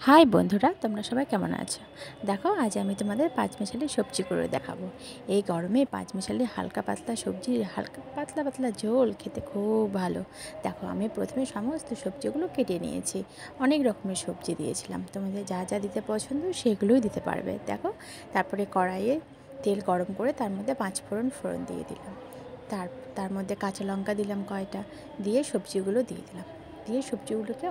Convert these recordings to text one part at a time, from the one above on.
High বন্ধুরা, তোমরা সবাই কেমন আছো? দেখো, আজ আমি তোমাদের পাঁচমিশালি সবজি করে দেখাবো। এই গরমে পাঁচমিশালি হালকা পাতলা সবজি, হালকা পাতলা পাতলা ঝোল খেতে খুব ভালো। দেখো, আমি প্রথমে সমস্ত সবজিগুলো কেটে নিয়েছি। অনেক রকমের সবজি দিয়েছিলাম, তোমাদের যা যা দিতে পছন্দ সেগুলোই দিতে পারবে। দেখো, তারপরে কড়াইয়ে তেল গরম করে তার মধ্যে 5 ফোড়ন দিয়ে দিলাম। তার মধ্যে কাঁচা লঙ্কা দিলাম কয়টা, দিয়ে সবজিগুলো দিয়ে দিলাম। দিয়ে সবজিগুলোকে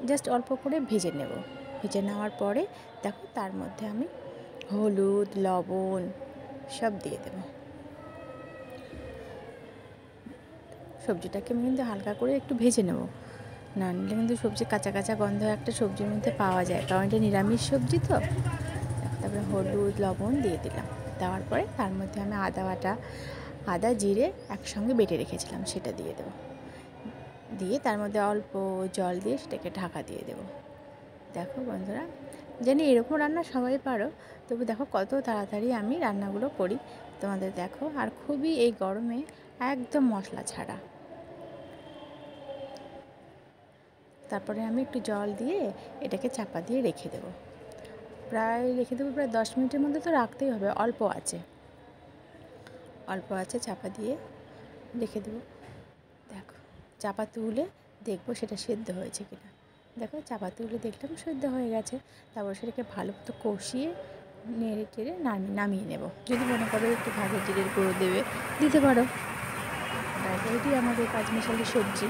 জাস্ট অল্প করে ভেজে নেব। ভেজে নেওয়ার পরে দেখো, তার মধ্যে আমি হলুদ, লবণ সব দিয়ে দেব। সবজিটাকে আমি কিন্তু হালকা করে একটু ভেজে নেব, না নিলে কিন্তু সবজি কাঁচা কাঁচা গন্ধ একটা সবজির মধ্যে পাওয়া যায়, কারণ এটা নিরামিষ সবজি তো। তারপরে হলুদ লবণ দিয়ে দিলাম। দেওয়ার পরে তার মধ্যে আমি আদা জিরে একসঙ্গে বেটে রেখেছিলাম, সেটা দিয়ে দেবো। দিয়ে তার মধ্যে অল্প জল দিয়ে সেটাকে ঢাকা দিয়ে দেবো। দেখো বন্ধুরা, জানি এরকম রান্না সবাই পারো, তবু দেখো কত তাড়াতাড়ি আমি রান্নাগুলো করি তোমাদের দেখো। আর খুবই এই গরমে একদম মশলা ছাড়া। তারপরে আমি একটু জল দিয়ে এটাকে চাপা দিয়ে রেখে দেবো। প্রায় 10 মিনিটের মধ্যে তো রাখতেই হবে, অল্প আছে চাপা দিয়ে রেখে দেবো। দেখো, চাপা তুলে দেখবো সেটা সেদ্ধ হয়েছে কিনা। দেখো, চাপা তুলে দেখলাম সেদ্ধ হয়ে গেছে। তারপর সেটাকে ভালো মতো কষিয়ে নেড়ে টেড়ে নামিয়ে নেব। যদি মনে করো একটু ভাজা জিরের গুঁড়ো দিতে পারো। রেডি আমাদের পাঁচমিশালি সবজি।